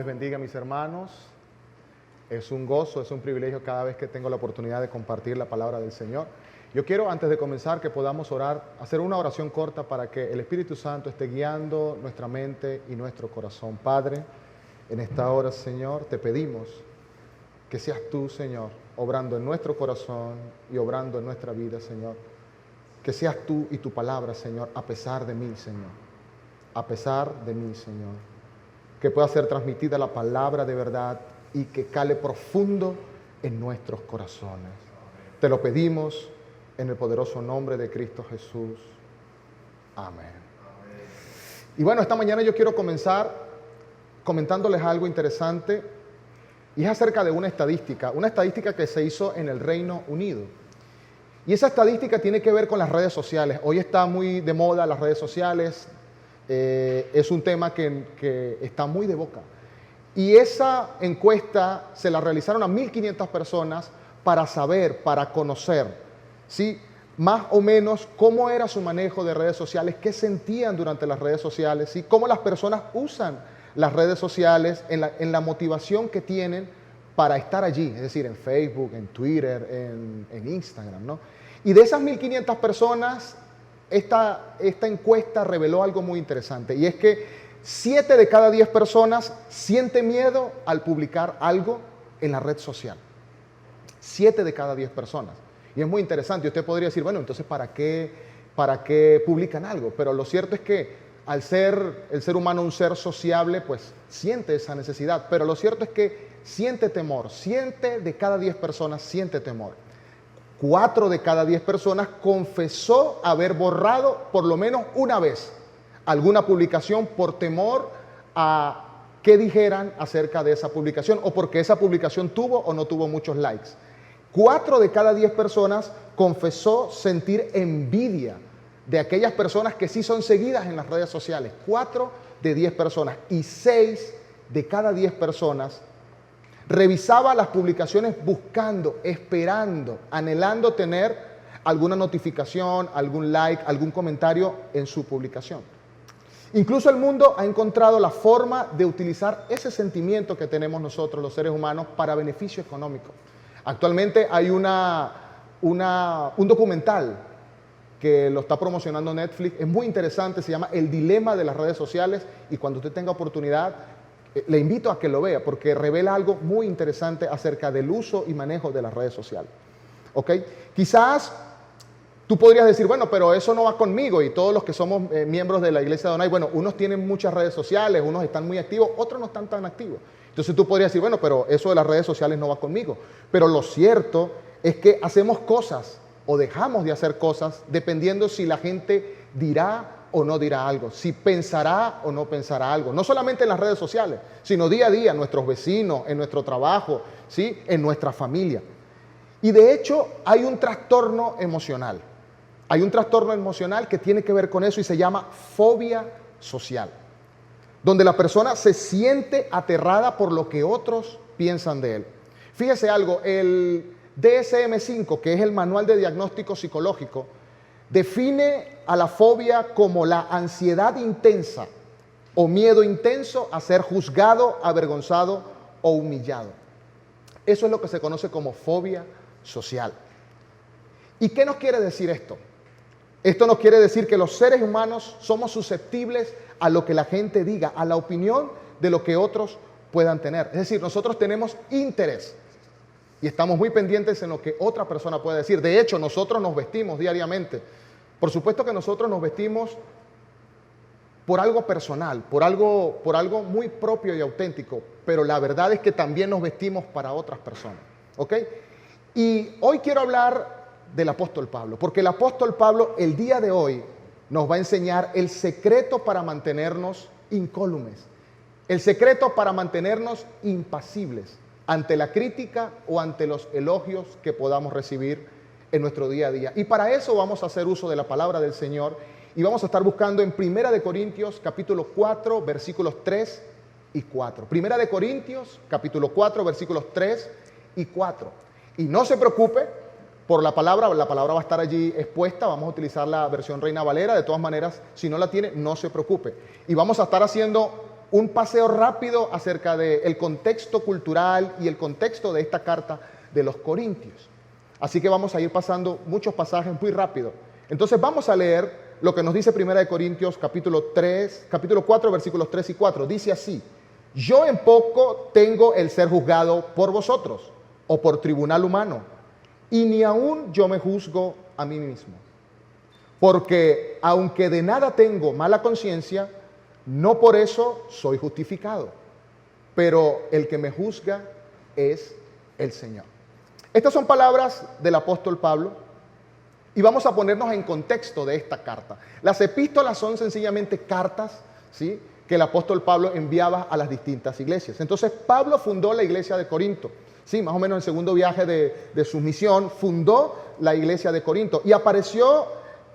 les bendiga, mis hermanos. Es un gozo, es un privilegio cada vez que tengo la oportunidad de compartir la palabra del Señor. Yo quiero, antes de comenzar, que podamos orar, hacer una oración corta para que el Espíritu Santo esté guiando nuestra mente y nuestro corazón. Padre, en esta hora, Señor, te pedimos que seas tú, Señor, obrando en nuestro corazón y obrando en nuestra vida, Señor. Que seas tú y tu palabra, Señor, a pesar de mí, Señor. A pesar de mí, Señor. Que pueda ser transmitida la palabra de verdad y que cale profundo en nuestros corazones. Te lo pedimos en el poderoso nombre de Cristo Jesús. Amén. Y bueno, esta mañana yo quiero comenzar comentándoles algo interesante y es acerca de una estadística que se hizo en el Reino Unido. Y esa estadística tiene que ver con las redes sociales. Hoy está muy de moda las redes sociales, es un tema que está muy de boca. Y esa encuesta se la realizaron a 1.500 personas para saber, para conocer, ¿sí?, más o menos cómo era su manejo de redes sociales, qué sentían durante las redes sociales, ¿sí?, cómo las personas usan las redes sociales en la motivación que tienen para estar allí, es decir, en Facebook, en Twitter, en Instagram, ¿no? Y de esas 1.500 personas, esta encuesta reveló algo muy interesante, y es que 7 de cada 10 personas sienten miedo al publicar algo en la red social. 7 de cada 10 personas. Y es muy interesante. Y usted podría decir, bueno, entonces, ¿para qué publican algo? Pero lo cierto es que al ser el ser humano un ser sociable, pues siente esa necesidad. Pero lo cierto es que siente temor. 7 de cada 10 personas siente temor. 4 de cada 10 personas confesó haber borrado por lo menos una vez alguna publicación por temor a qué dijeran acerca de esa publicación o porque esa publicación tuvo o no tuvo muchos likes. 4 de cada 10 personas confesó sentir envidia de aquellas personas que sí son seguidas en las redes sociales. 4 de 10 personas. Y 6 de cada 10 personas revisaba las publicaciones buscando, esperando, anhelando tener alguna notificación, algún like, algún comentario en su publicación. Incluso el mundo ha encontrado la forma de utilizar ese sentimiento que tenemos nosotros, los seres humanos, para beneficio económico. Actualmente hay un documental que lo está promocionando Netflix, es muy interesante, se llama El dilema de las redes sociales, y cuando usted tenga oportunidad, le invito a que lo vea, porque revela algo muy interesante acerca del uso y manejo de las redes sociales. ¿Ok? Quizás tú podrías decir, bueno, pero eso no va conmigo, y todos los que somos miembros de la iglesia de Adonai, bueno, unos tienen muchas redes sociales, unos están muy activos, otros no están tan activos. Entonces tú podrías decir, bueno, pero eso de las redes sociales no va conmigo. Pero lo cierto es que hacemos cosas o dejamos de hacer cosas dependiendo si la gente dirá o no dirá algo, si pensará o no pensará algo. No solamente en las redes sociales, sino día a día, en nuestros vecinos, en nuestro trabajo, ¿sí?, en nuestra familia. Y de hecho hay un trastorno emocional. Hay un trastorno emocional que tiene que ver con eso y se llama fobia social, donde la persona se siente aterrada por lo que otros piensan de él. Fíjese algo, el DSM-5, que es el Manual de Diagnóstico Psicológico, define a la fobia como la ansiedad intensa o miedo intenso a ser juzgado, avergonzado o humillado. Eso es lo que se conoce como fobia social. ¿Y qué nos quiere decir esto? Esto nos quiere decir que los seres humanos somos susceptibles a lo que la gente diga, a la opinión de lo que otros puedan tener. Es decir, nosotros tenemos interés y estamos muy pendientes en lo que otra persona puede decir. De hecho, nosotros nos vestimos diariamente. Por supuesto que nosotros nos vestimos por algo personal, por algo muy propio y auténtico, pero la verdad es que también nos vestimos para otras personas. ¿Ok? Y hoy quiero hablar del apóstol Pablo, porque el apóstol Pablo el día de hoy nos va a enseñar el secreto para mantenernos incólumes, el secreto para mantenernos impasibles ante la crítica o ante los elogios que podamos recibir en nuestro día a día. Y para eso vamos a hacer uso de la palabra del Señor y vamos a estar buscando en 1 Corintios capítulo 4 versículos 3 y 4. 1 Corintios capítulo 4 versículos 3 y 4. Y no se preocupe por la palabra va a estar allí expuesta, vamos a utilizar la versión Reina Valera, de todas maneras, si no la tiene, no se preocupe. Y vamos a estar haciendo un paseo rápido acerca del contexto cultural y el contexto de esta carta de los Corintios. Así que vamos a ir pasando muchos pasajes muy rápido. Entonces vamos a leer lo que nos dice 1 Corintios capítulo 4, versículos 3 y 4. Dice así: yo en poco tengo el ser juzgado por vosotros o por tribunal humano, y ni aún yo me juzgo a mí mismo. Porque aunque de nada tengo mala conciencia, no por eso soy justificado. Pero el que me juzga es el Señor. Estas son palabras del apóstol Pablo. Y vamos a ponernos en contexto de esta carta. Las epístolas son sencillamente cartas, ¿sí?, que el apóstol Pablo enviaba a las distintas iglesias. Entonces Pablo fundó la iglesia de Corinto. Sí, más o menos en el segundo viaje de su misión, fundó la iglesia de Corinto y apareció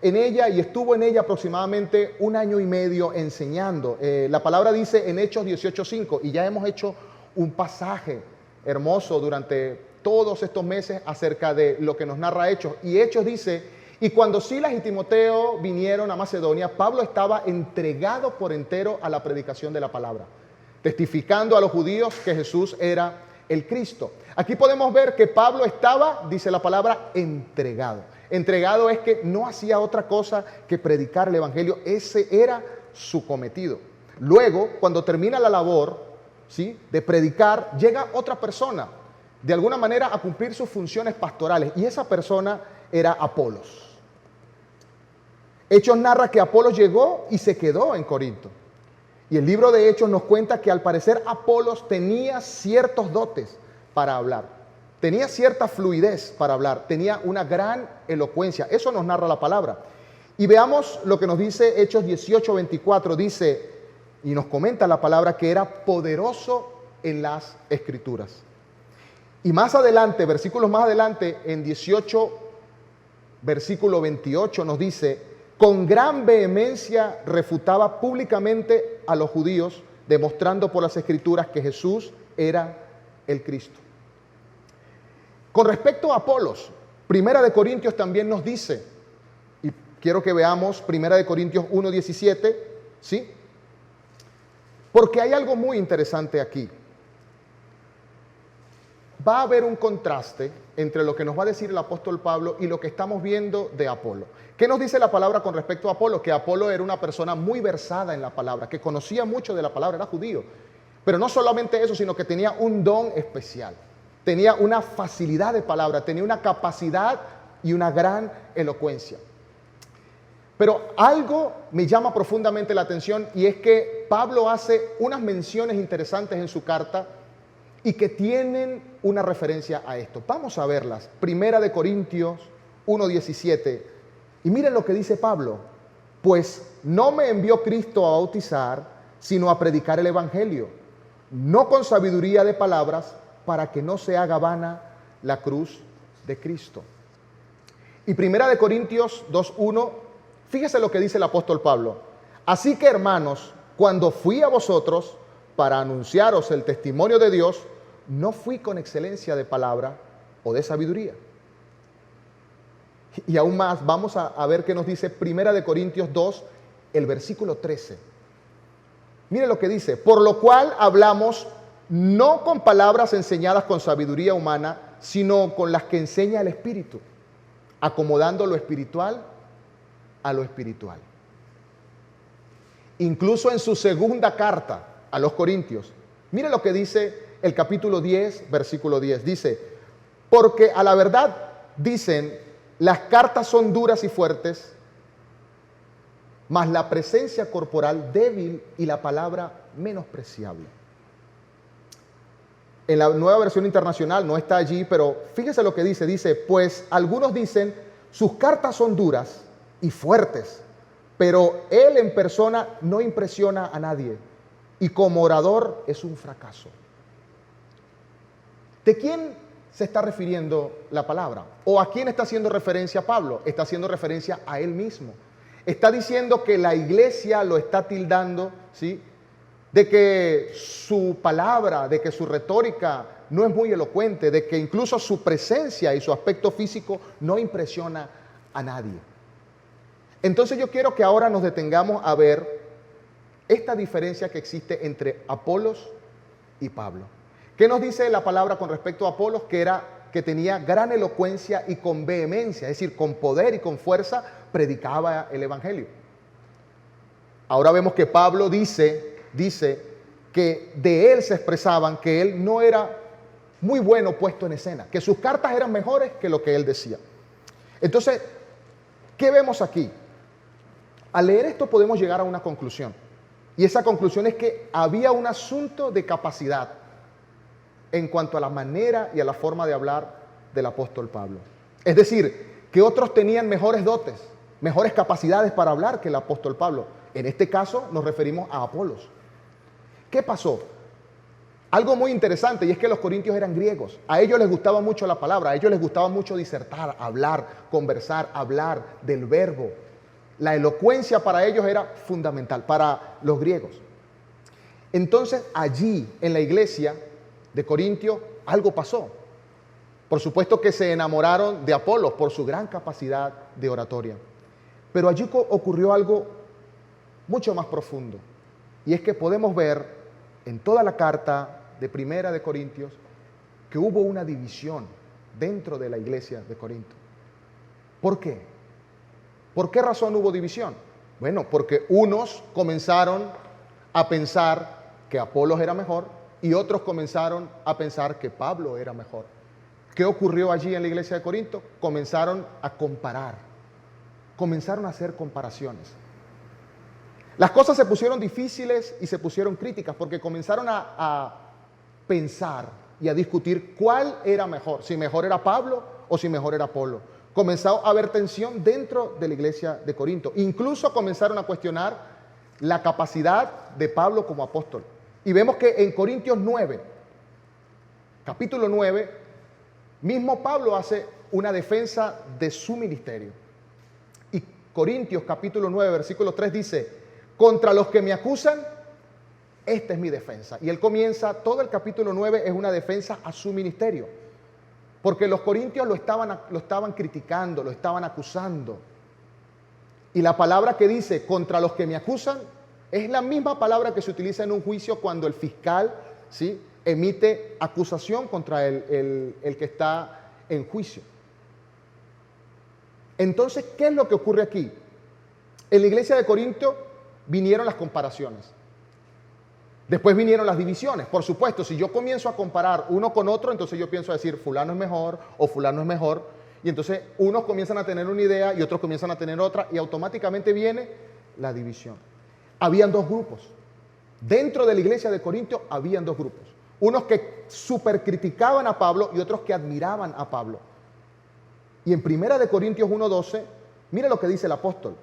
en ella y estuvo en ella aproximadamente 1 año y medio enseñando. La palabra dice en Hechos 18:5, y ya hemos hecho un pasaje hermoso durante todos estos meses acerca de lo que nos narra Hechos. Y Hechos dice: y cuando Silas y Timoteo vinieron a Macedonia, Pablo estaba entregado por entero a la predicación de la palabra, testificando a los judíos que Jesús era el Cristo. Aquí podemos ver que Pablo estaba, dice la palabra, entregado. Entregado es que no hacía otra cosa que predicar el evangelio. Ese era su cometido. Luego, cuando termina la labor, ¿sí?, de predicar, llega otra persona, de alguna manera, a cumplir sus funciones pastorales. Y esa persona era Apolos. Hechos narra que Apolos llegó y se quedó en Corinto. Y el libro de Hechos nos cuenta que al parecer Apolos tenía ciertos dotes para hablar. Tenía cierta fluidez para hablar. Tenía una gran elocuencia. Eso nos narra la palabra. Y veamos lo que nos dice Hechos 18:24. Dice, y nos comenta la palabra, que era poderoso en las Escrituras. Y más adelante, versículos más adelante, en 18, versículo 28, nos dice: con gran vehemencia refutaba públicamente a los judíos, demostrando por las Escrituras que Jesús era el Cristo. Con respecto a Apolos, 1 Corintios también nos dice, y quiero que veamos 1 Corintios 1:17, ¿sí? Porque hay algo muy interesante aquí. Va a haber un contraste entre lo que nos va a decir el apóstol Pablo y lo que estamos viendo de Apolo. ¿Qué nos dice la palabra con respecto a Apolo? Que Apolo era una persona muy versada en la palabra, que conocía mucho de la palabra, era judío. Pero no solamente eso, sino que tenía un don especial. Tenía una facilidad de palabra, tenía una capacidad y una gran elocuencia. Pero algo me llama profundamente la atención, y es que Pablo hace unas menciones interesantes en su carta y que tienen una referencia a esto. Vamos a verlas. 1 Corintios 1:17. Y miren lo que dice Pablo: pues no me envió Cristo a bautizar, sino a predicar el evangelio, no con sabiduría de palabras, para que no se haga vana la cruz de Cristo. Y 1 Corintios 2:1, fíjese lo que dice el apóstol Pablo: así que, hermanos, cuando fui a vosotros para anunciaros el testimonio de Dios, no fui con excelencia de palabra o de sabiduría. Y aún más, vamos a ver qué nos dice 1 Corintios 2, el versículo 13. Mire lo que dice: por lo cual hablamos no con palabras enseñadas con sabiduría humana, sino con las que enseña el Espíritu, acomodando lo espiritual a lo espiritual. Incluso en su segunda carta a los Corintios, mire lo que dice el capítulo 10, versículo 10. Dice: porque a la verdad, dicen, las cartas son duras y fuertes, mas la presencia corporal débil y la palabra menospreciable. En la Nueva Versión Internacional no está allí, pero fíjese lo que dice. Dice: pues algunos dicen, sus cartas son duras y fuertes, pero él en persona no impresiona a nadie, y como orador es un fracaso. ¿De quién se está refiriendo la palabra? ¿O a quién está haciendo referencia Pablo? Está haciendo referencia a él mismo. Está diciendo que la iglesia lo está tildando, ¿sí?, de que su palabra, de que su retórica no es muy elocuente, de que incluso su presencia y su aspecto físico no impresiona a nadie. Entonces yo quiero que ahora nos detengamos a ver esta diferencia que existe entre Apolos y Pablo. ¿Qué nos dice la palabra con respecto a Apolos? Que tenía gran elocuencia y con vehemencia, es decir, con poder y con fuerza, predicaba el evangelio. Ahora vemos que Pablo dice que de él se expresaban que él no era muy bueno puesto en escena, que sus cartas eran mejores que lo que él decía. Entonces, ¿qué vemos aquí? Al leer esto podemos llegar a una conclusión. Y esa conclusión es que había un asunto de capacidad en cuanto a la manera y a la forma de hablar del apóstol Pablo. Es decir, que otros tenían mejores dotes, mejores capacidades para hablar que el apóstol Pablo. En este caso nos referimos a Apolos. ¿Qué pasó? Algo muy interesante, y es que los corintios eran griegos. A ellos les gustaba mucho la palabra, a ellos les gustaba mucho disertar, hablar, conversar, hablar del verbo. La elocuencia para ellos era fundamental, para los griegos. Entonces, allí en la iglesia de Corintio, algo pasó. Por supuesto que se enamoraron de Apolos por su gran capacidad de oratoria. Pero allí ocurrió algo mucho más profundo. Y es que podemos ver en toda la carta de Primera de Corintios que hubo una división dentro de la iglesia de Corinto. ¿Por qué? ¿Por qué razón hubo división? Bueno, porque unos comenzaron a pensar que Apolos era mejor y otros comenzaron a pensar que Pablo era mejor. ¿Qué ocurrió allí en la iglesia de Corinto? Comenzaron a comparar, comenzaron a hacer comparaciones. Las cosas se pusieron difíciles y se pusieron críticas porque comenzaron a pensar y a discutir cuál era mejor, si mejor era Pablo o si mejor era Apolo. Comenzó a haber tensión dentro de la iglesia de Corinto. Incluso comenzaron a cuestionar la capacidad de Pablo como apóstol. Y vemos que en Corintios 9, capítulo 9, mismo Pablo hace una defensa de su ministerio. Y Corintios capítulo 9, versículo 3 dice: contra los que me acusan, esta es mi defensa. Y él comienza, todo el capítulo 9 es una defensa a su ministerio. Porque los corintios lo estaban criticando, lo estaban acusando. Y la palabra que dice, contra los que me acusan, es la misma palabra que se utiliza en un juicio cuando el fiscal, ¿sí?, emite acusación contra el que está en juicio. Entonces, ¿qué es lo que ocurre aquí? En la iglesia de Corinto vinieron las comparaciones. Después vinieron las divisiones. Por supuesto, si yo comienzo a comparar uno con otro, entonces yo pienso a decir fulano es mejor o fulano es mejor. Y entonces unos comienzan a tener una idea y otros comienzan a tener otra y automáticamente viene la división. Habían dos grupos. Dentro de la iglesia de Corinto habían dos grupos. Unos que súper criticaban a Pablo y otros que admiraban a Pablo. Y en Primera de Corintios 1:12, mire lo que dice el apóstol.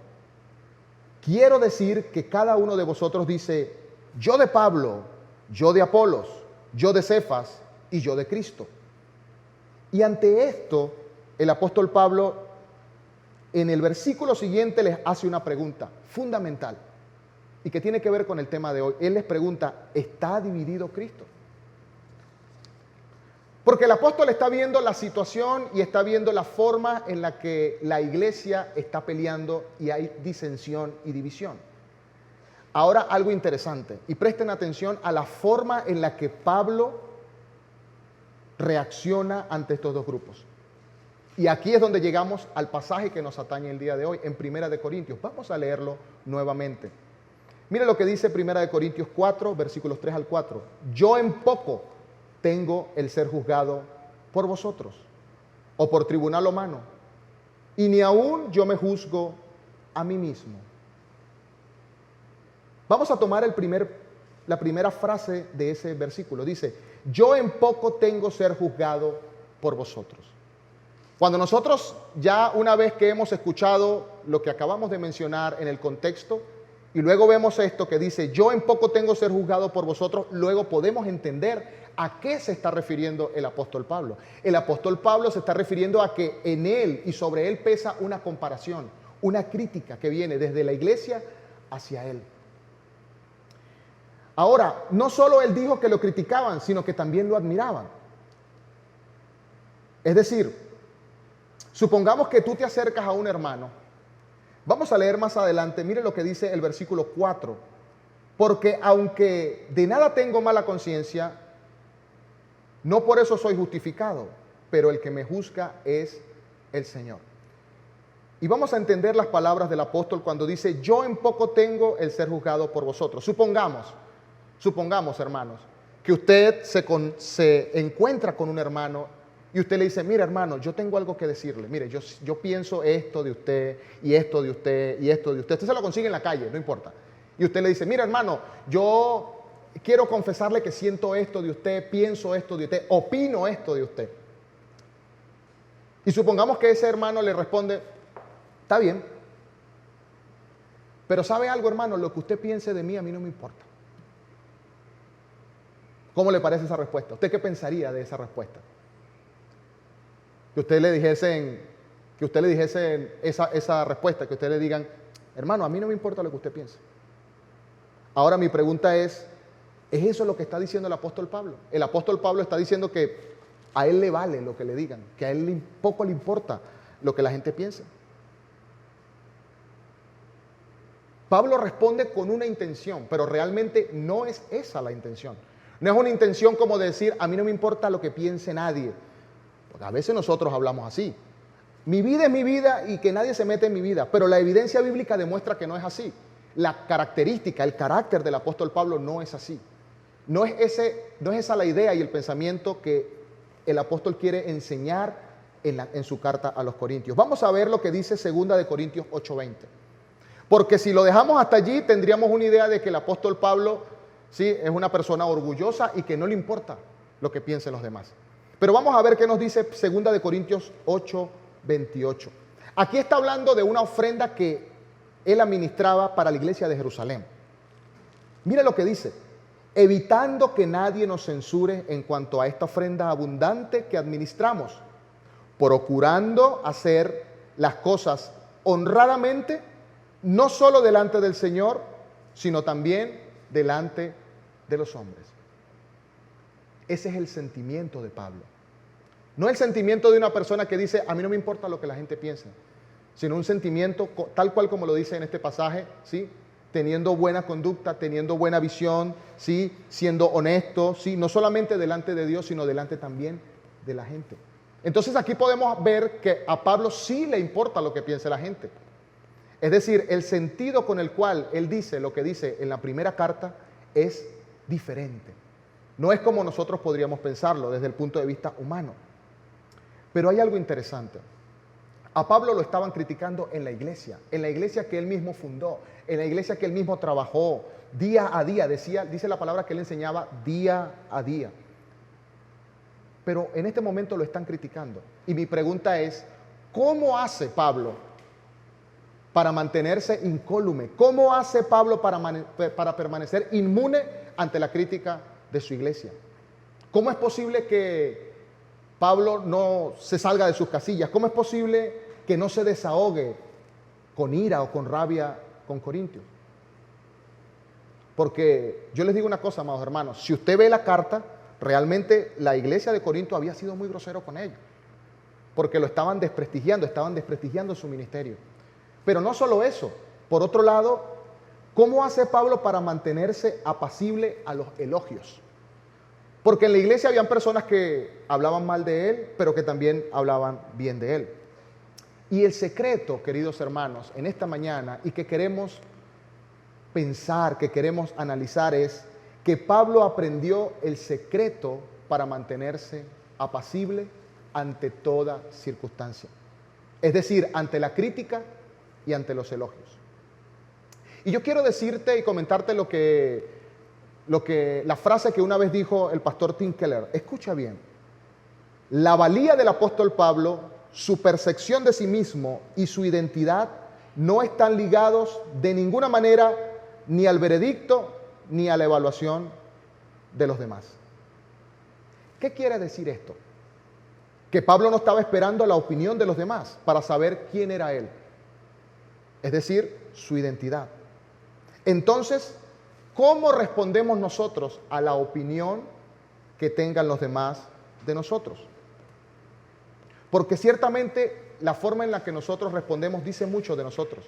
Quiero decir que cada uno de vosotros dice: yo de Pablo, yo de Apolos, yo de Cefas y yo de Cristo. Y ante esto, el apóstol Pablo en el versículo siguiente les hace una pregunta fundamental y que tiene que ver con el tema de hoy. Él les pregunta: ¿está dividido Cristo? Porque el apóstol está viendo la situación y está viendo la forma en la que la iglesia está peleando y hay disensión y división. Ahora algo interesante, y presten atención a la forma en la que Pablo reacciona ante estos dos grupos. Y aquí es donde llegamos al pasaje que nos atañe el día de hoy, en Primera de Corintios. Vamos a leerlo nuevamente. Mire lo que dice Primera de Corintios 4, versículos 3 al 4. Yo en poco tengo el ser juzgado por vosotros, o por tribunal humano, y ni aún yo me juzgo a mí mismo. Vamos a tomar la primera frase de ese versículo. Dice: yo en poco tengo ser juzgado por vosotros. Cuando nosotros ya una vez que hemos escuchado lo que acabamos de mencionar en el contexto, y luego vemos esto que dice: yo en poco tengo ser juzgado por vosotros, luego podemos entender a qué se está refiriendo el apóstol Pablo. El apóstol Pablo se está refiriendo a que en él y sobre él pesa una comparación, una crítica que viene desde la iglesia hacia él. Ahora, no solo él dijo que lo criticaban, sino que también lo admiraban. Es decir, supongamos que tú te acercas a un hermano. Vamos a leer más adelante, mire lo que dice el versículo 4 Porque aunque de nada tengo mala conciencia, no por eso soy justificado, pero el que me juzga es el Señor. Y vamos a entender las palabras del apóstol cuando dice, yo en poco tengo el ser juzgado por vosotros. Supongamos, hermanos, que usted se encuentra con un hermano y usted le dice, mira hermano, yo tengo algo que decirle, mire, yo pienso esto de usted, y esto de usted, y esto de usted. Usted se lo consigue en la calle, no importa. Y usted le dice, mira hermano, yo quiero confesarle que siento esto de usted, pienso esto de usted, opino esto de usted. Y supongamos que ese hermano le responde, está bien, pero ¿sabe algo, hermano? Lo que usted piense de mí a mí no me importa. ¿Cómo le parece esa respuesta? ¿Usted qué pensaría de esa respuesta? Que usted le dijesen esa respuesta, que usted le digan, hermano, a mí no me importa lo que usted piense. Ahora mi pregunta ¿es eso lo que está diciendo el apóstol Pablo? El apóstol Pablo está diciendo que a él le vale lo que le digan, que a él poco le importa lo que la gente piense. Pablo responde con una intención, pero realmente no es esa la intención. No es una intención como decir, a mí no me importa lo que piense nadie. Porque a veces nosotros hablamos así. Mi vida es mi vida y que nadie se mete en mi vida. Pero la evidencia bíblica demuestra que no es así. La característica, el carácter del apóstol Pablo no es así. No es esa la idea y el pensamiento que el apóstol quiere enseñar en su carta a los Corintios. Vamos a ver lo que dice 2 Corintios 8:20. Porque si lo dejamos hasta allí, tendríamos una idea de que el apóstol Pablo sí, es una persona orgullosa y que no le importa lo que piensen los demás. Pero vamos a ver qué nos dice 2 Corintios 8:28. Aquí está hablando de una ofrenda que él administraba para la iglesia de Jerusalén. Mire lo que dice, evitando que nadie nos censure en cuanto a esta ofrenda abundante que administramos, procurando hacer las cosas honradamente, no solo delante del Señor, sino también delante de los hombres. Ese es el sentimiento de Pablo. No el sentimiento de una persona que dice, a mí no me importa lo que la gente piense, sino un sentimiento tal cual como lo dice en este pasaje, ¿sí? Teniendo buena conducta, teniendo buena visión, ¿sí? Siendo honesto, ¿sí? No solamente delante de Dios, sino delante también de la gente. Entonces aquí podemos ver que a Pablo sí le importa lo que piense la gente. Es decir, el sentido con el cual él dice lo que dice en la primera carta es diferente. No es como nosotros podríamos pensarlo desde el punto de vista humano. Pero hay algo interesante. A Pablo lo estaban criticando en la iglesia que él mismo fundó, en la iglesia que él mismo trabajó día a día. Dice la palabra que él enseñaba día a día. Pero en este momento lo están criticando. Y mi pregunta es, ¿cómo hace Pablo para mantenerse incólume? ¿Cómo hace Pablo para permanecer inmune ante la crítica de su iglesia? ¿Cómo es posible que Pablo no se salga de sus casillas? ¿Cómo es posible que no se desahogue con ira o con rabia con Corintios? Porque yo les digo una cosa, amados hermanos, si usted ve la carta, realmente la iglesia de Corinto había sido muy grosero con ellos, porque lo estaban desprestigiando su ministerio. Pero no solo eso, por otro lado, ¿cómo hace Pablo para mantenerse apacible a los elogios? Porque en la iglesia habían personas que hablaban mal de él, pero que también hablaban bien de él. Y el secreto, queridos hermanos, en esta mañana, y que queremos pensar, que queremos analizar, es que Pablo aprendió el secreto para mantenerse apacible ante toda circunstancia. Es decir, ante la crítica y ante los elogios. Y yo quiero decirte y comentarte la frase que una vez dijo el pastor Tim Keller. Escucha bien. La valía del apóstol Pablo, su percepción de sí mismo y su identidad no están ligados de ninguna manera ni al veredicto ni a la evaluación de los demás. ¿Qué quiere decir esto? Que Pablo no estaba esperando la opinión de los demás para saber quién era él. Es decir, su identidad. Entonces, ¿cómo respondemos nosotros a la opinión que tengan los demás de nosotros? Porque ciertamente la forma en la que nosotros respondemos dice mucho de nosotros.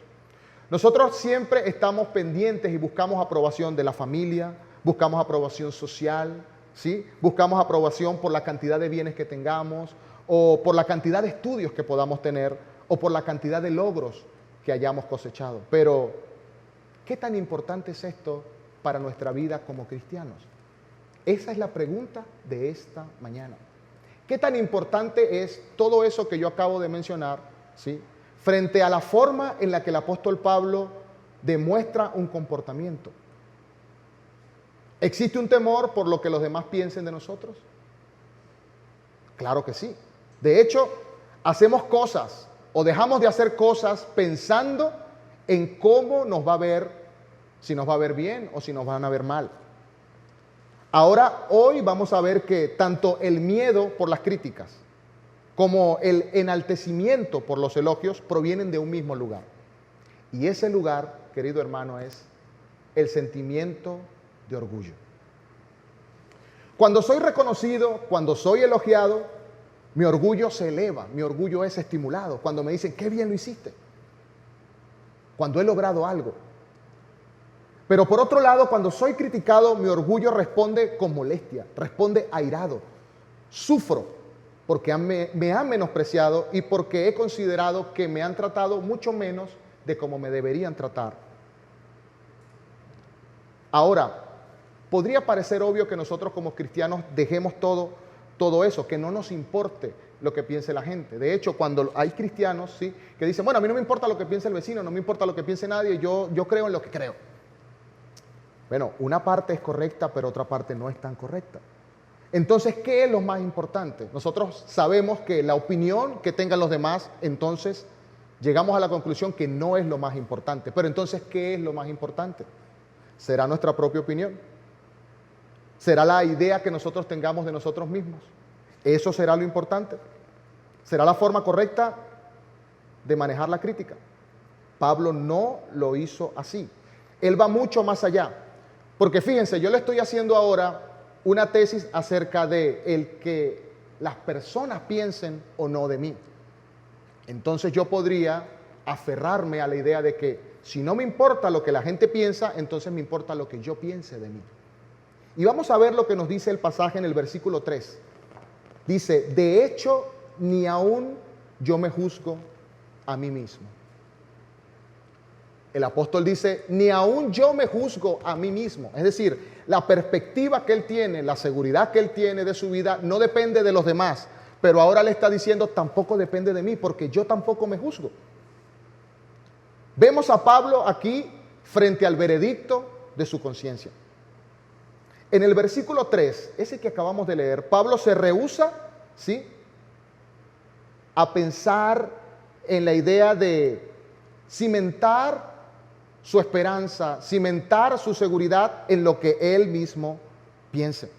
Nosotros siempre estamos pendientes y buscamos aprobación de la familia, buscamos aprobación social, ¿sí? Buscamos aprobación por la cantidad de bienes que tengamos, o por la cantidad de estudios que podamos tener, o por la cantidad de logros que hayamos cosechado. Pero, ¿qué tan importante es esto para nuestra vida como cristianos? Esa es la pregunta de esta mañana. ¿Qué tan importante es todo eso que yo acabo de mencionar, ¿sí?, frente a la forma en la que el apóstol Pablo demuestra un comportamiento? ¿Existe un temor por lo que los demás piensen de nosotros? Claro que sí. De hecho, hacemos cosas o dejamos de hacer cosas pensando en cómo nos va a ver, si nos va a ver bien o si nos van a ver mal. Ahora, hoy vamos a ver que tanto el miedo por las críticas como el enaltecimiento por los elogios provienen de un mismo lugar. Y ese lugar, querido hermano, es el sentimiento de orgullo. Cuando soy reconocido, cuando soy elogiado, mi orgullo se eleva, mi orgullo es estimulado. Cuando me dicen, qué bien lo hiciste. Cuando he logrado algo. Pero por otro lado, cuando soy criticado, mi orgullo responde con molestia, responde airado. Sufro porque me han menospreciado y porque he considerado que me han tratado mucho menos de como me deberían tratar. Ahora, podría parecer obvio que nosotros como cristianos dejemos todo eso, que no nos importe lo que piense la gente. De hecho, cuando hay cristianos, ¿sí?, que dicen, bueno, a mí no me importa lo que piense el vecino, no me importa lo que piense nadie, yo creo en lo que creo. Bueno, una parte es correcta, pero otra parte no es tan correcta. Entonces, ¿qué es lo más importante? Nosotros sabemos que la opinión que tengan los demás, entonces llegamos a la conclusión que no es lo más importante. Pero entonces, ¿qué es lo más importante? ¿Será nuestra propia opinión? ¿Será la idea que nosotros tengamos de nosotros mismos? ¿Eso será lo importante? ¿Será la forma correcta de manejar la crítica? Pablo no lo hizo así. Él va mucho más allá. Porque fíjense, yo le estoy haciendo ahora una tesis acerca de el que las personas piensen o no de mí. Entonces yo podría aferrarme a la idea de que si no me importa lo que la gente piensa, entonces me importa lo que yo piense de mí. Y vamos a ver lo que nos dice el pasaje en el versículo 3. Dice, de hecho, ni aún yo me juzgo a mí mismo. El apóstol dice, ni aún yo me juzgo a mí mismo. Es decir, la perspectiva que él tiene, la seguridad que él tiene de su vida no depende de los demás. Pero ahora le está diciendo, tampoco depende de mí, porque yo tampoco me juzgo. Vemos a Pablo aquí frente al veredicto de su conciencia. En el versículo 3, ese que acabamos de leer, Pablo se rehúsa, ¿sí?, a pensar en la idea de cimentar su esperanza, cimentar su seguridad en lo que él mismo piense.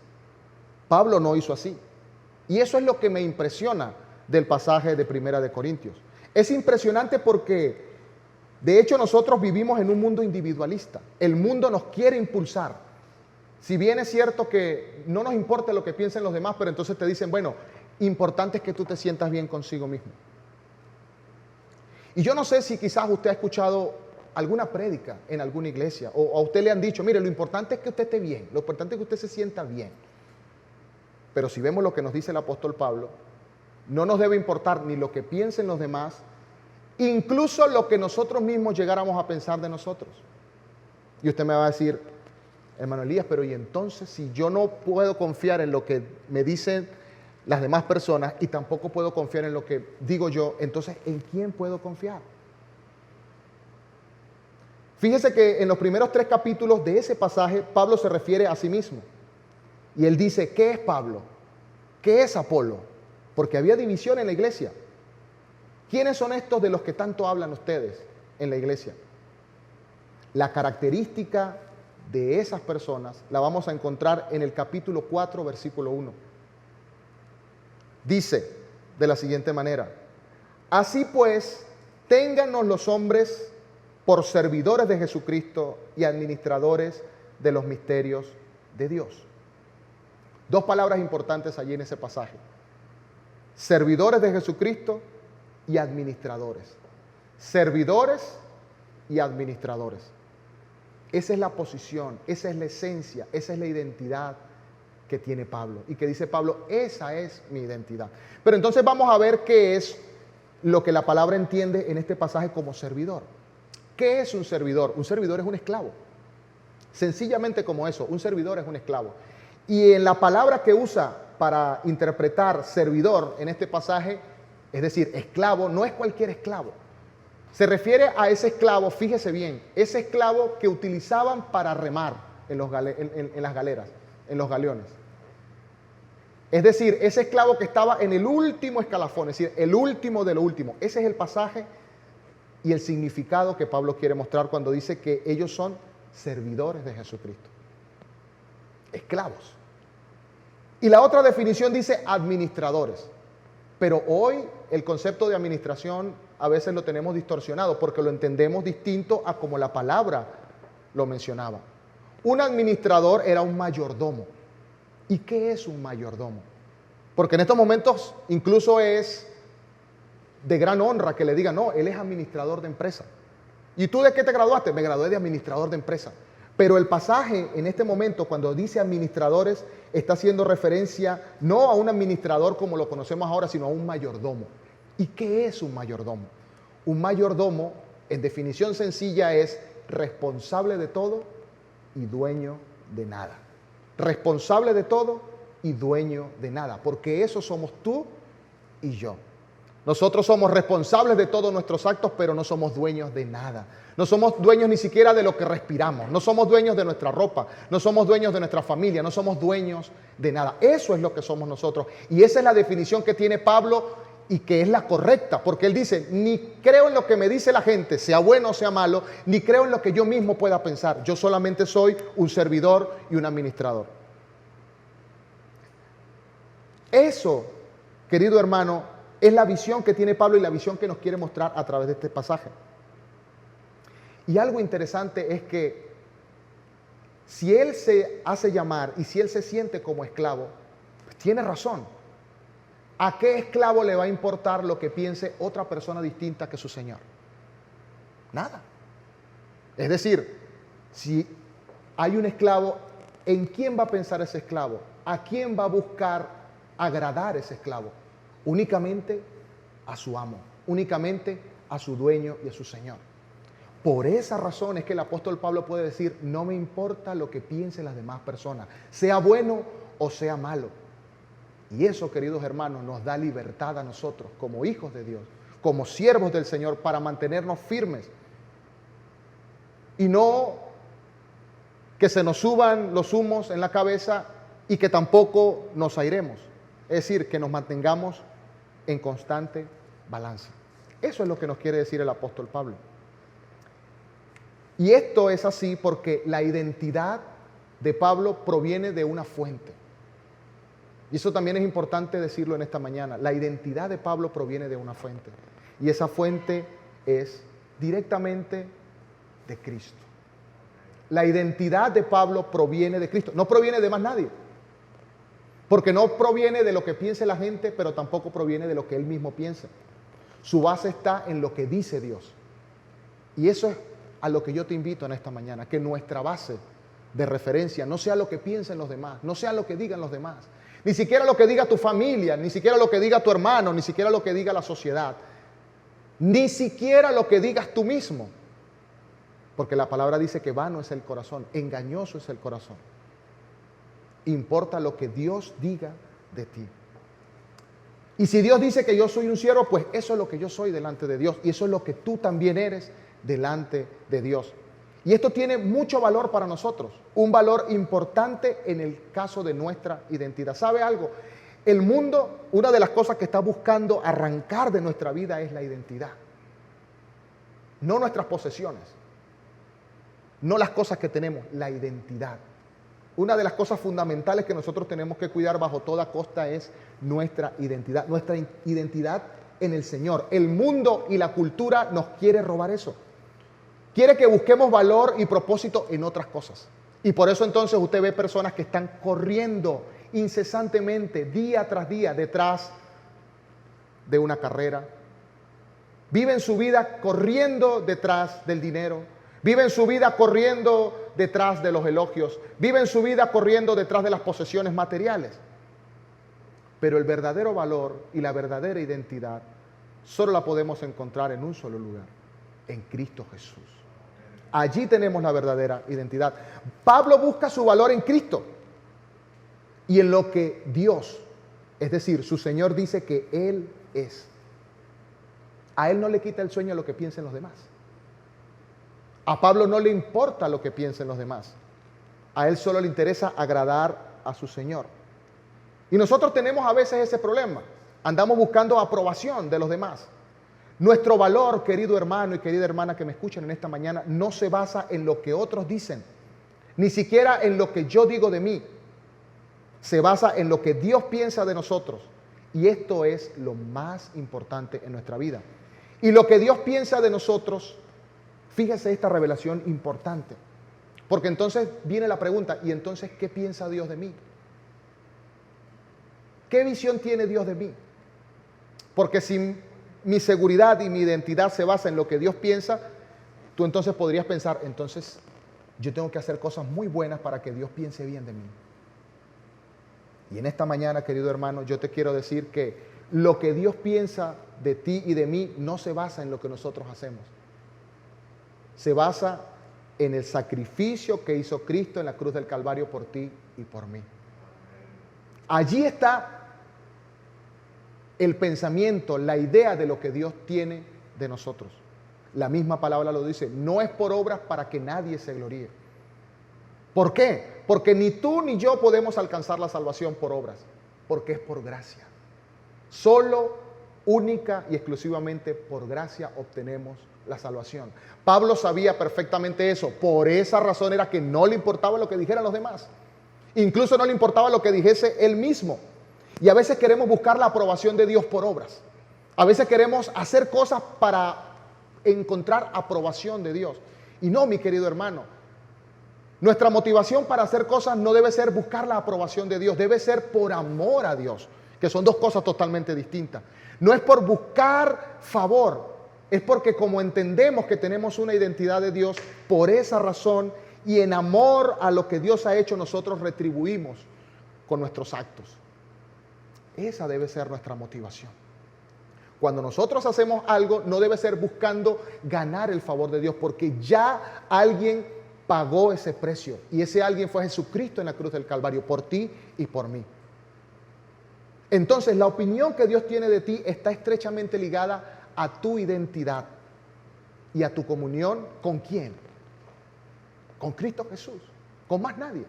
Pablo no hizo así. Y eso es lo que me impresiona del pasaje de Primera de Corintios. Es impresionante porque, de hecho, nosotros vivimos en un mundo individualista. El mundo nos quiere impulsar. Si bien es cierto que no nos importa lo que piensen los demás, pero entonces te dicen, bueno, importante es que tú te sientas bien consigo mismo. Y yo no sé si quizás usted ha escuchado alguna prédica en alguna iglesia, o a usted le han dicho, mire, lo importante es que usted esté bien, lo importante es que usted se sienta bien. Pero si vemos lo que nos dice el apóstol Pablo, no nos debe importar ni lo que piensen los demás, incluso lo que nosotros mismos llegáramos a pensar de nosotros. Y usted me va a decir, hermano Elías, pero y entonces si yo no puedo confiar en lo que me dicen las demás personas y tampoco puedo confiar en lo que digo yo, entonces ¿en quién puedo confiar? Fíjese que en los primeros 3 capítulos de ese pasaje, Pablo se refiere a sí mismo. Y él dice, ¿qué es Pablo? ¿Qué es Apolo? Porque había división en la iglesia. ¿Quiénes son estos de los que tanto hablan ustedes en la iglesia? La característica de esas personas la vamos a encontrar en el capítulo 4, versículo 1. Dice de la siguiente manera, así pues, téngannos los hombres por servidores de Jesucristo y administradores de los misterios de Dios. 2 palabras importantes allí en ese pasaje. Servidores de Jesucristo y administradores. Servidores y administradores. Esa es la posición, esa es la esencia, esa es la identidad que tiene Pablo. Y que dice Pablo, esa es mi identidad. Pero entonces vamos a ver qué es lo que la palabra entiende en este pasaje como servidor. ¿Qué es un servidor? Un servidor es un esclavo. Sencillamente como eso, un servidor es un esclavo. Y en la palabra que usa para interpretar servidor en este pasaje, es decir, esclavo, no es cualquier esclavo. Se refiere a ese esclavo, fíjese bien, ese esclavo que utilizaban para remar en las galeras, en los galeones. Es decir, ese esclavo que estaba en el último escalafón, es decir, el último de lo último. Ese es el pasaje y el significado que Pablo quiere mostrar cuando dice que ellos son servidores de Jesucristo. Esclavos. Y la otra definición dice administradores. Pero hoy el concepto de administración a veces lo tenemos distorsionado porque lo entendemos distinto a como la palabra lo mencionaba. Un administrador era un mayordomo. ¿Y qué es un mayordomo? Porque en estos momentos incluso es de gran honra que le digan, no, él es administrador de empresa. ¿Y tú de qué te graduaste? Me gradué de administrador de empresa. Pero el pasaje en este momento, cuando dice administradores, está haciendo referencia no a un administrador como lo conocemos ahora, sino a un mayordomo. ¿Y qué es un mayordomo? Un mayordomo, en definición sencilla, es responsable de todo y dueño de nada. Responsable de todo y dueño de nada, porque eso somos tú y yo. Nosotros somos responsables de todos nuestros actos, pero no somos dueños de nada. No somos dueños ni siquiera de lo que respiramos. No somos dueños de nuestra ropa. No somos dueños de nuestra familia. No somos dueños de nada. Eso es lo que somos nosotros. Y esa es la definición que tiene Pablo y que es la correcta. Porque él dice, ni creo en lo que me dice la gente, sea bueno o sea malo, ni creo en lo que yo mismo pueda pensar. Yo solamente soy un servidor y un administrador. Eso, querido hermano, es la visión que tiene Pablo y la visión que nos quiere mostrar a través de este pasaje. Y algo interesante es que si él se hace llamar y si él se siente como esclavo, pues tiene razón. ¿A qué esclavo le va a importar lo que piense otra persona distinta que su señor? Nada. Es decir, si hay un esclavo, ¿en quién va a pensar ese esclavo? ¿A quién va a buscar agradar ese esclavo? Únicamente a su amo, únicamente a su dueño y a su señor. Por esa razón es que el apóstol Pablo puede decir, no me importa lo que piensen las demás personas, sea bueno o sea malo. Y eso, queridos hermanos, nos da libertad a nosotros como hijos de Dios, como siervos del Señor, para mantenernos firmes. Y no que se nos suban los humos en la cabeza y que tampoco nos airemos. Es decir, que nos mantengamos en constante balance. Eso es lo que nos quiere decir el apóstol Pablo. Y esto es así porque la identidad de Pablo proviene de una fuente. Y eso también es importante decirlo en esta mañana. La identidad de Pablo proviene de una fuente. Y esa fuente es directamente de Cristo. La identidad de Pablo proviene de Cristo. No proviene de más nadie. Porque no proviene de lo que piense la gente, pero tampoco proviene de lo que él mismo piensa. Su base está en lo que dice Dios. Y eso es a lo que yo te invito en esta mañana, que nuestra base de referencia no sea lo que piensen los demás, no sea lo que digan los demás, ni siquiera lo que diga tu familia, ni siquiera lo que diga tu hermano, ni siquiera lo que diga la sociedad, ni siquiera lo que digas tú mismo. Porque la palabra dice que vano es el corazón, engañoso es el corazón. Importa lo que Dios diga de ti. Y si Dios dice que yo soy un siervo, pues eso es lo que yo soy delante de Dios. Y eso es lo que tú también eres delante de Dios. Y esto tiene mucho valor para nosotros. Un valor importante en el caso de nuestra identidad. ¿Sabe algo? El mundo, una de las cosas que está buscando arrancar de nuestra vida es la identidad. No nuestras posesiones. No las cosas que tenemos, la identidad. Una de las cosas fundamentales que nosotros tenemos que cuidar bajo toda costa es nuestra identidad en el Señor. El mundo y la cultura nos quiere robar eso. Quiere que busquemos valor y propósito en otras cosas. Y por eso entonces usted ve personas que están corriendo incesantemente, día tras día, detrás de una carrera, Viven su vida corriendo detrás del dinero. Viven su vida corriendo detrás de los elogios. Viven su vida corriendo detrás de las posesiones materiales. Pero el verdadero valor y la verdadera identidad solo la podemos encontrar en un solo lugar, en Cristo Jesús. Allí tenemos la verdadera identidad. Pablo busca su valor en Cristo y en lo que Dios, es decir, su Señor dice que Él es. A Él no le quita el sueño lo que piensen los demás. A Pablo no le importa lo que piensen los demás. A él solo le interesa agradar a su Señor. Y nosotros tenemos a veces ese problema. Andamos buscando aprobación de los demás. Nuestro valor, querido hermano y querida hermana que me escuchan en esta mañana, no se basa en lo que otros dicen, ni siquiera en lo que yo digo de mí. Se basa en lo que Dios piensa de nosotros. Y esto es lo más importante en nuestra vida. Y lo que Dios piensa de nosotros, fíjese esta revelación importante. Porque entonces viene la pregunta, ¿y entonces qué piensa Dios de mí? ¿Qué visión tiene Dios de mí? Porque si mi seguridad y mi identidad se basa en lo que Dios piensa, tú entonces podrías pensar, entonces yo tengo que hacer cosas muy buenas para que Dios piense bien de mí. Y en esta mañana, querido hermano, yo te quiero decir que lo que Dios piensa de ti y de mí no se basa en lo que nosotros hacemos. Se basa en el sacrificio que hizo Cristo en la cruz del Calvario por ti y por mí. Allí está el pensamiento, la idea de lo que Dios tiene de nosotros. La misma palabra lo dice, no es por obras para que nadie se gloríe. ¿Por qué? Porque ni tú ni yo podemos alcanzar la salvación por obras, porque es por gracia. Solo, única y exclusivamente por gracia obtenemos la salvación. Pablo sabía perfectamente eso, por esa razón era que no le importaba lo que dijeran los demás. Incluso no le importaba lo que dijese él mismo. Y a veces queremos buscar la aprobación de Dios por obras. A veces queremos hacer cosas para encontrar aprobación de Dios. Y no, mi querido hermano, nuestra motivación para hacer cosas no debe ser buscar la aprobación de Dios, debe ser por amor a Dios, que son dos cosas totalmente distintas. No es por buscar favor, es porque como entendemos que tenemos una identidad de Dios, por esa razón y en amor a lo que Dios ha hecho, nosotros retribuimos con nuestros actos. Esa debe ser nuestra motivación. Cuando nosotros hacemos algo, no debe ser buscando ganar el favor de Dios, porque ya alguien pagó ese precio. Y ese alguien fue Jesucristo en la cruz del Calvario, por ti y por mí. Entonces, la opinión que Dios tiene de ti está estrechamente ligada a tu identidad y a tu comunión. ¿Con quién? Con Cristo Jesús, con más nadie.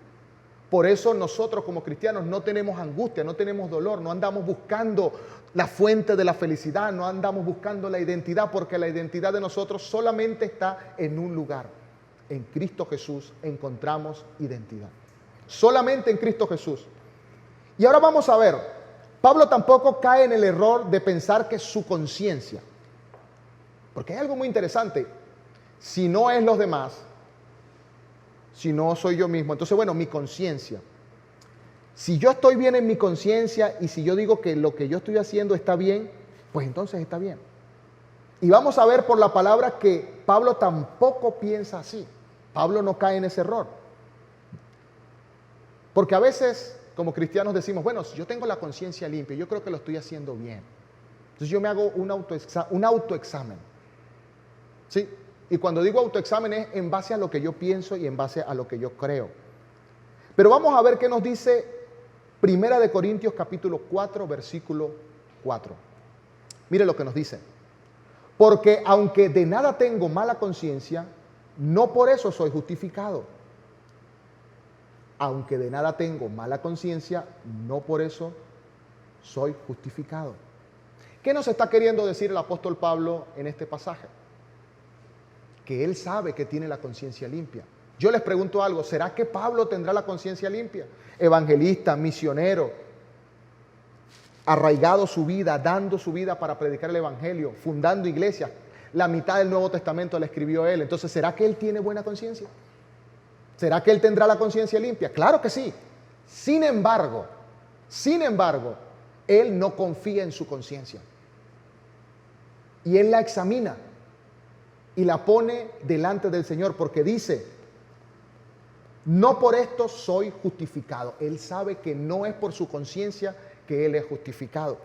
Por eso nosotros como cristianos no tenemos angustia, no tenemos dolor, no andamos buscando la fuente de la felicidad, no andamos buscando la identidad, porque la identidad de nosotros solamente está en un lugar. En Cristo Jesús encontramos identidad. Solamente en Cristo Jesús. Y ahora vamos a ver, Pablo tampoco cae en el error de pensar que su conciencia, porque hay algo muy interesante, si no es los demás, si no soy yo mismo, entonces bueno, mi conciencia. Si yo estoy bien en mi conciencia y si yo digo que lo que yo estoy haciendo está bien, pues entonces está bien. Y vamos a ver por la palabra que Pablo tampoco piensa así. Pablo no cae en ese error. Porque a veces como cristianos decimos, bueno, si yo tengo la conciencia limpia, yo creo que lo estoy haciendo bien. Entonces yo me hago un autoexamen. ¿Sí? Y cuando digo autoexamen es en base a lo que yo pienso y en base a lo que yo creo. Pero vamos a ver qué nos dice 1 Corintios capítulo 4, versículo 4. Mire lo que nos dice. Porque aunque de nada tengo mala conciencia, no por eso soy justificado. Aunque de nada tengo mala conciencia, no por eso soy justificado. ¿Qué nos está queriendo decir el apóstol Pablo en este pasaje? Que él sabe que tiene la conciencia limpia. Yo les pregunto algo, ¿será que Pablo tendrá la conciencia limpia? Evangelista, misionero, arraigado su vida, dando su vida para predicar el evangelio, fundando iglesias. La mitad del Nuevo Testamento la escribió él. Entonces, ¿será que él tiene buena conciencia? ¿Será que él tendrá la conciencia limpia? Claro que sí. Sin embargo, él no confía en su conciencia. Y él la examina y la pone delante del Señor porque dice, no por esto soy justificado. Él sabe que no es por su conciencia que él es justificado.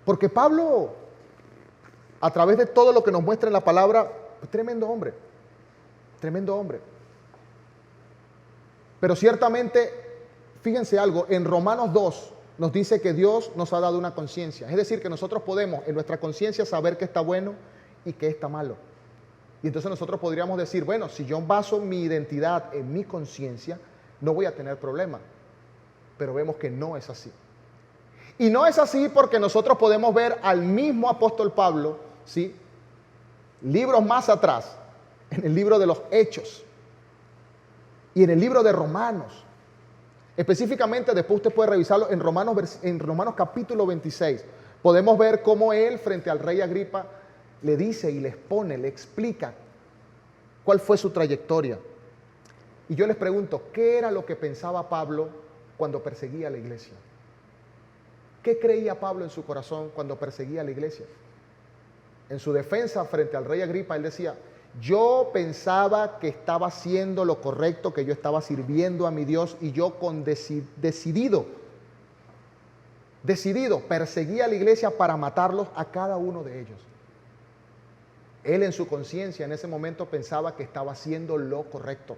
Porque Pablo, a través de todo lo que nos muestra en la palabra, tremendo hombre, tremendo hombre. Pero ciertamente, fíjense algo, en Romanos 2 nos dice que Dios nos ha dado una conciencia. Es decir, que nosotros podemos en nuestra conciencia saber qué está bueno y qué está malo. Y entonces nosotros podríamos decir, bueno, si yo baso mi identidad en mi conciencia, no voy a tener problema. Pero vemos que no es así. Y no es así porque nosotros podemos ver al mismo apóstol Pablo, ¿sí?, libros más atrás, en el libro de los Hechos y en el libro de Romanos. Específicamente, después usted puede revisarlo en Romanos capítulo 26. Podemos ver cómo él, frente al rey Agripa, le dice y le expone, le explica cuál fue su trayectoria. Y yo les pregunto, ¿qué era lo que pensaba Pablo cuando perseguía a la iglesia? ¿Qué creía Pablo en su corazón cuando perseguía a la iglesia? En su defensa frente al rey Agripa, él decía, yo pensaba que estaba haciendo lo correcto, que yo estaba sirviendo a mi Dios y yo con decidido perseguía a la iglesia para matarlos a cada uno de ellos. Él en su conciencia en ese momento pensaba que estaba haciendo lo correcto.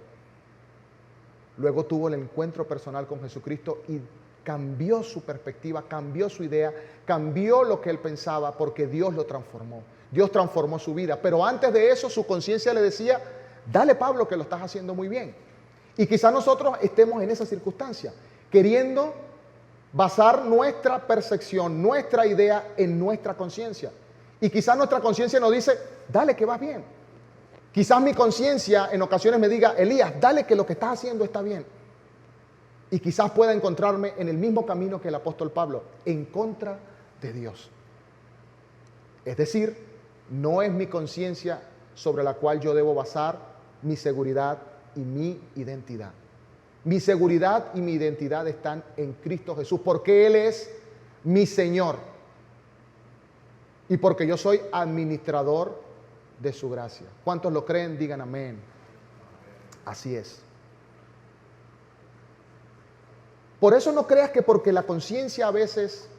Luego tuvo el encuentro personal con Jesucristo y cambió su perspectiva, cambió su idea, cambió lo que él pensaba porque Dios lo transformó. Dios transformó su vida. Pero antes de eso su conciencia le decía, dale Pablo que lo estás haciendo muy bien. Y quizás nosotros estemos en esa circunstancia, queriendo basar nuestra percepción, nuestra idea en nuestra conciencia. Y quizás nuestra conciencia nos dice, dale que vas bien. Quizás mi conciencia en ocasiones me diga, Elías, dale que lo que estás haciendo está bien. Y quizás pueda encontrarme en el mismo camino que el apóstol Pablo, en contra de Dios. Es decir, no es mi conciencia sobre la cual yo debo basar mi seguridad y mi identidad. Mi seguridad y mi identidad están en Cristo Jesús, porque Él es mi Señor. Y porque yo soy administrador de su gracia. ¿Cuántos lo creen? Digan amén. Así es. Por eso no creas que porque la conciencia a veces,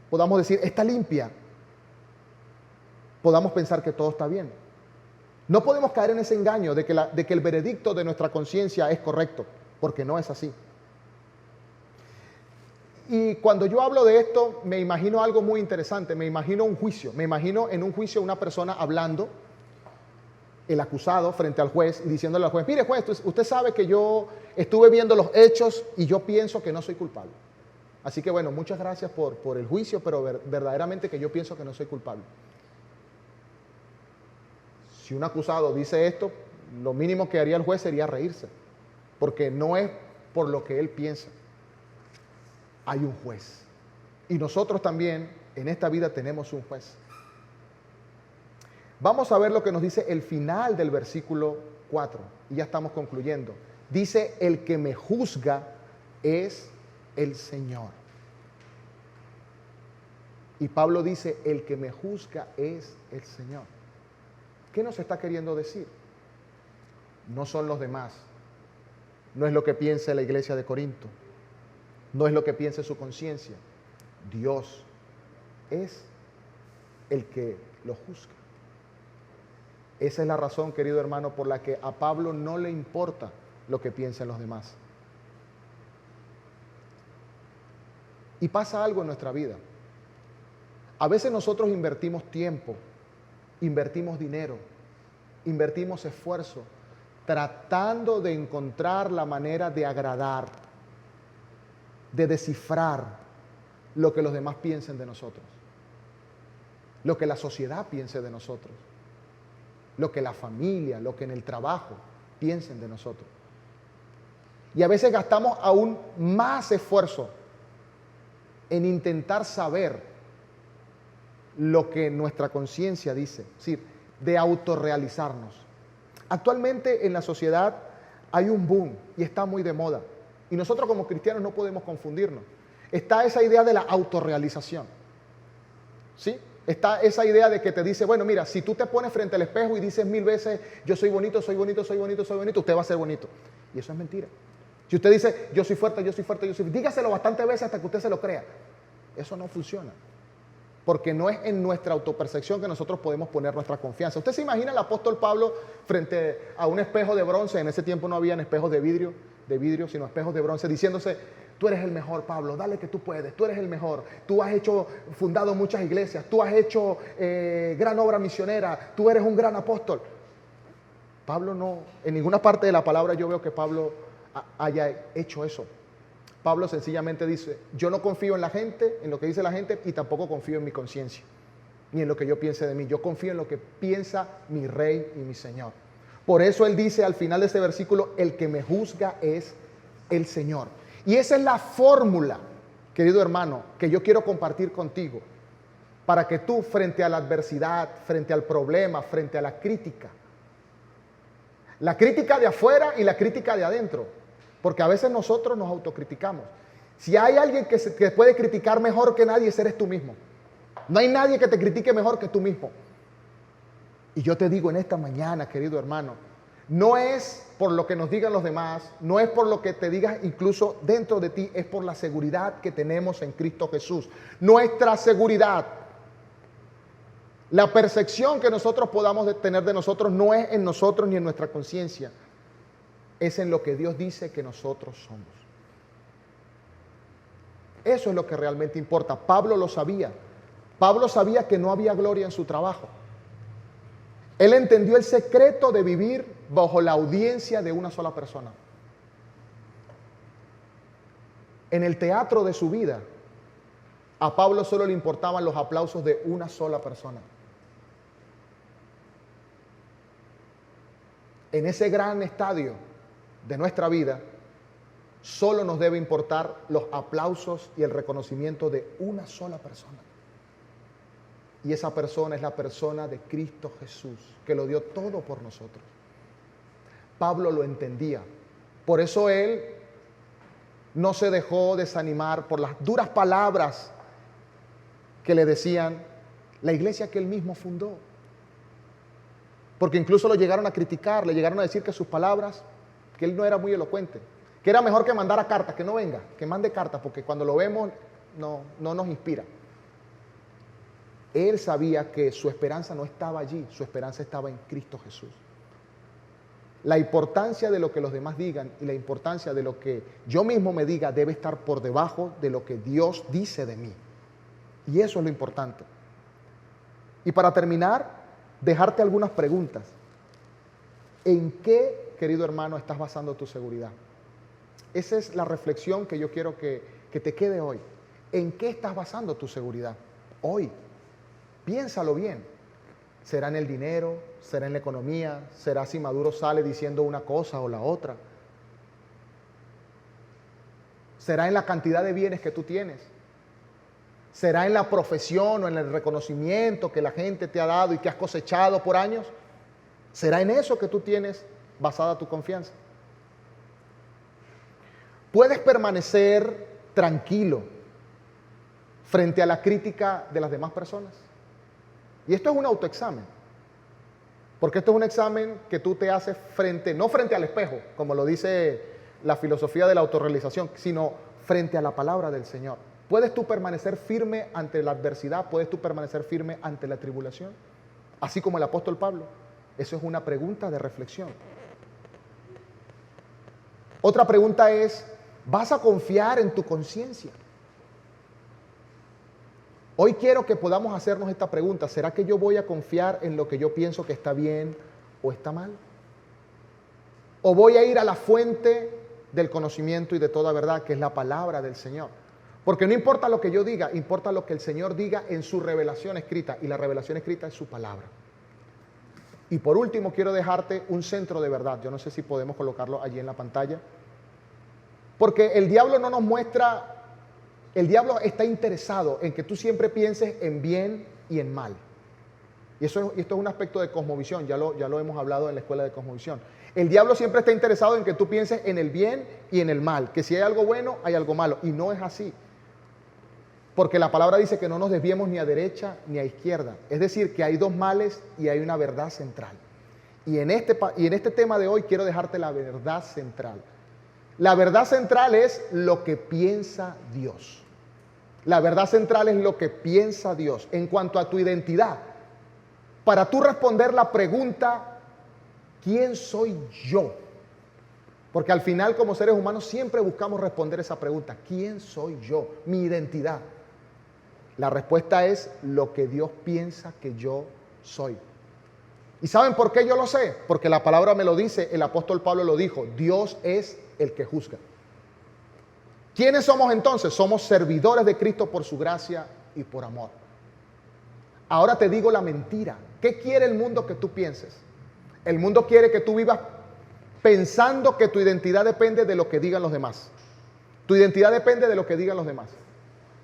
podamos decir, está limpia, podamos pensar que todo está bien. No podemos caer en ese engaño de que el veredicto de nuestra conciencia es correcto, porque no es así. Y cuando yo hablo de esto, me imagino algo muy interesante, me imagino un juicio, me imagino en un juicio una persona hablando, el acusado frente al juez y diciéndole al juez, mire juez, usted sabe que yo estuve viendo los hechos y yo pienso que no soy culpable. Así que bueno, muchas gracias por el juicio, pero verdaderamente que yo pienso que no soy culpable. Si un acusado dice esto, lo mínimo que haría el juez sería reírse, porque no es por lo que él piensa. Hay un juez. Y nosotros también en esta vida tenemos un juez. Vamos a ver lo que nos dice el final del versículo 4. Y ya estamos concluyendo. Dice, el que me juzga es el Señor. Y Pablo dice, el que me juzga es el Señor. ¿Qué nos está queriendo decir? No son los demás. No es lo que piensa la iglesia de Corinto. No es lo que piensa su conciencia. Dios es el que lo juzga. Esa es la razón, querido hermano, por la que a Pablo no le importa lo que piensen los demás. Y pasa algo en nuestra vida. A veces nosotros invertimos tiempo, invertimos dinero, invertimos esfuerzo, tratando de encontrar la manera de agradar, de descifrar lo que los demás piensen de nosotros, lo que la sociedad piense de nosotros, lo que la familia, lo que en el trabajo piensen de nosotros. Y a veces gastamos aún más esfuerzo en intentar saber lo que nuestra conciencia dice, es decir, de autorrealizarnos. Actualmente en la sociedad hay un boom y está muy de moda. Y nosotros como cristianos no podemos confundirnos. Está esa idea de la autorrealización. ¿sí? Está esa idea de que te dice, bueno, mira, si tú te pones frente al espejo y dices 1000 veces, yo soy bonito, soy bonito, soy bonito, soy bonito, usted va a ser bonito. Y eso es mentira. Si usted dice, yo soy fuerte, yo soy fuerte, yo soy fuerte, dígaselo bastantes veces hasta que usted se lo crea. Eso no funciona. Porque no es en nuestra autopercepción que nosotros podemos poner nuestra confianza. ¿Usted se imagina al apóstol Pablo frente a un espejo de bronce? En ese tiempo no habían espejos de vidrio, sino espejos de bronce, diciéndose, tú eres el mejor, Pablo, dale que tú puedes, tú eres el mejor. Tú has fundado muchas iglesias, tú has hecho gran obra misionera, tú eres un gran apóstol. Pablo no, en ninguna parte de la palabra yo veo que Pablo haya hecho eso. Pablo sencillamente dice, yo no confío en la gente, en lo que dice la gente, y tampoco confío en mi conciencia, ni en lo que yo piense de mí. Yo confío en lo que piensa mi Rey y mi Señor. Por eso él dice al final de este versículo, el que me juzga es el Señor. Y esa es la fórmula, querido hermano, que yo quiero compartir contigo, para que tú frente a la adversidad, frente al problema, frente a la crítica de afuera y la crítica de adentro, porque a veces nosotros nos autocriticamos. Si hay alguien que puede criticar mejor que nadie, ese eres tú mismo. No hay nadie que te critique mejor que tú mismo. Y yo te digo en esta mañana, querido hermano, no es por lo que nos digan los demás, no es por lo que te digas incluso dentro de ti, es por la seguridad que tenemos en Cristo Jesús. Nuestra seguridad, la percepción que nosotros podamos tener de nosotros no es en nosotros ni en nuestra conciencia, es en lo que Dios dice que nosotros somos. Eso es lo que realmente importa. Pablo lo sabía. Pablo sabía que no había gloria en su trabajo. Él entendió el secreto de vivir bajo la audiencia de una sola persona. En el teatro de su vida, a Pablo solo le importaban los aplausos de una sola persona. En ese gran estadio de nuestra vida, solo nos debe importar los aplausos y el reconocimiento de una sola persona. Y esa persona es la persona de Cristo Jesús, que lo dio todo por nosotros. Pablo lo entendía. Por eso él no se dejó desanimar por las duras palabras que le decían la iglesia que él mismo fundó. Porque incluso lo llegaron a criticar, le llegaron a decir que sus palabras, que él no era muy elocuente, que era mejor que mandara cartas, que no venga, que mande cartas, porque cuando lo vemos no nos inspira. Él sabía que su esperanza no estaba allí, su esperanza estaba en Cristo Jesús. La importancia de lo que los demás digan y la importancia de lo que yo mismo me diga debe estar por debajo de lo que Dios dice de mí. Y eso es lo importante. Y para terminar, dejarte algunas preguntas. ¿En qué, querido hermano, estás basando tu seguridad? Esa es la reflexión que yo quiero que te quede hoy. ¿En qué estás basando tu seguridad hoy? Piénsalo bien. ¿Será en el dinero? ¿Será en la economía? ¿Será si Maduro sale diciendo una cosa o la otra? ¿Será en la cantidad de bienes que tú tienes? ¿Será en la profesión o en el reconocimiento que la gente te ha dado y que has cosechado por años? ¿Será en eso que tú tienes basada tu confianza? ¿Puedes permanecer tranquilo frente a la crítica de las demás personas? Y esto es un autoexamen, porque esto es un examen que tú te haces no frente al espejo, como lo dice la filosofía de la autorrealización, sino frente a la palabra del Señor. ¿Puedes tú permanecer firme ante la adversidad? ¿Puedes tú permanecer firme ante la tribulación? Así como el apóstol Pablo. Eso es una pregunta de reflexión. Otra pregunta es, ¿vas a confiar en tu conciencia? Hoy quiero que podamos hacernos esta pregunta. ¿Será que yo voy a confiar en lo que yo pienso que está bien o está mal? ¿O voy a ir a la fuente del conocimiento y de toda verdad, que es la palabra del Señor? Porque no importa lo que yo diga, importa lo que el Señor diga en su revelación escrita. Y la revelación escrita es su palabra. Y por último, quiero dejarte un centro de verdad. Yo no sé si podemos colocarlo allí en la pantalla. Porque el diablo no nos muestra... El diablo está interesado en que tú siempre pienses en bien y en mal. Y esto es un aspecto de cosmovisión, ya lo hemos hablado en la escuela de cosmovisión. El diablo siempre está interesado en que tú pienses en el bien y en el mal, que si hay algo bueno, hay algo malo. Y no es así. Porque la palabra dice que no nos desviemos ni a derecha ni a izquierda. Es decir, que hay dos males y hay una verdad central. Y en este tema de hoy quiero dejarte la verdad central. La verdad central es lo que piensa Dios. La verdad central es lo que piensa Dios en cuanto a tu identidad. Para tú responder la pregunta, ¿quién soy yo? Porque al final, como seres humanos, siempre buscamos responder esa pregunta. ¿Quién soy yo? Mi identidad. La respuesta es lo que Dios piensa que yo soy. ¿Y saben por qué yo lo sé? Porque la palabra me lo dice, el apóstol Pablo lo dijo, Dios es el que juzga. ¿Quiénes somos entonces? Somos servidores de Cristo por su gracia y por amor. Ahora te digo la mentira. ¿Qué quiere el mundo que tú pienses? El mundo quiere que tú vivas pensando que tu identidad depende de lo que digan los demás. Tu identidad depende de lo que digan los demás.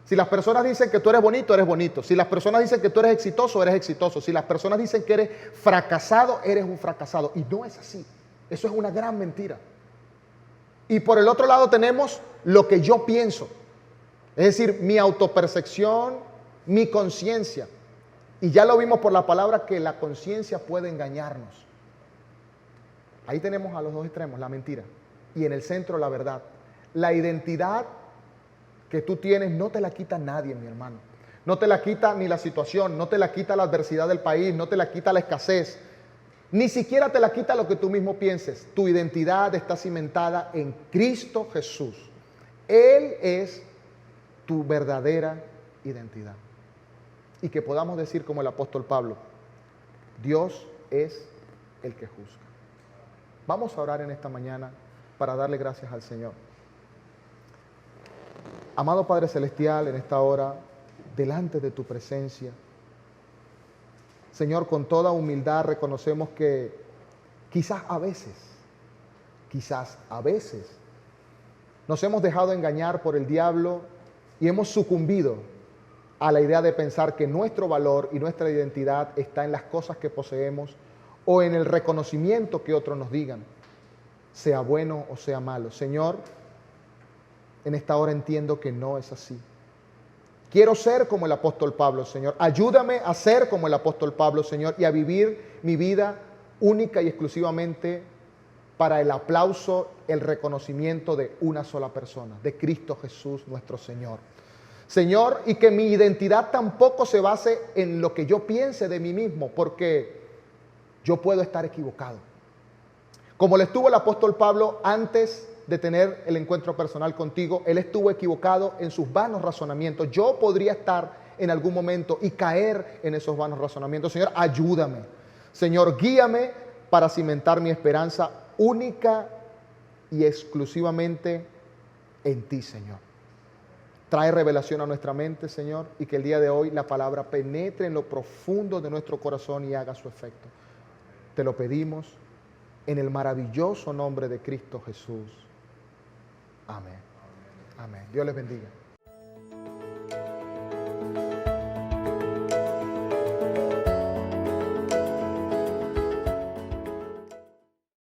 Si las personas dicen que tú eres bonito, eres bonito. Si las personas dicen que tú eres exitoso, eres exitoso. Si las personas dicen que eres fracasado, eres un fracasado. Y no es así. Eso es una gran mentira. Y por el otro lado tenemos lo que yo pienso. Es decir, mi autopercepción, mi conciencia. Y ya lo vimos por la palabra que la conciencia puede engañarnos. Ahí tenemos a los dos extremos, la mentira. Y en el centro la verdad. La identidad que tú tienes no te la quita nadie, mi hermano. No te la quita ni la situación, no te la quita la adversidad del país, no te la quita la escasez. Ni siquiera te la quita lo que tú mismo pienses. Tu identidad está cimentada en Cristo Jesús. Él es tu verdadera identidad. Y que podamos decir como el apóstol Pablo, Dios es el que juzga. Vamos a orar en esta mañana para darle gracias al Señor. Amado Padre Celestial, en esta hora, delante de tu presencia, Señor, con toda humildad reconocemos que quizás a veces, nos hemos dejado engañar por el diablo y hemos sucumbido a la idea de pensar que nuestro valor y nuestra identidad está en las cosas que poseemos o en el reconocimiento que otros nos digan, sea bueno o sea malo. Señor, en esta hora entiendo que no es así. Quiero ser como el apóstol Pablo, Señor. Ayúdame a ser como el apóstol Pablo, Señor, y a vivir mi vida única y exclusivamente para el aplauso, el reconocimiento de una sola persona, de Cristo Jesús, nuestro Señor. Señor, y que mi identidad tampoco se base en lo que yo piense de mí mismo, porque yo puedo estar equivocado. Como lo estuvo el apóstol Pablo antes de tener el encuentro personal contigo, él estuvo equivocado en sus vanos razonamientos. Yo podría estar en algún momento y caer en esos vanos razonamientos. Señor, ayúdame. Señor, guíame para cimentar mi esperanza única y exclusivamente en ti, Señor. Trae revelación a nuestra mente, Señor, y que el día de hoy la palabra penetre en lo profundo de nuestro corazón y haga su efecto. Te lo pedimos en el maravilloso nombre de Cristo Jesús. Amén. Amén. Dios les bendiga.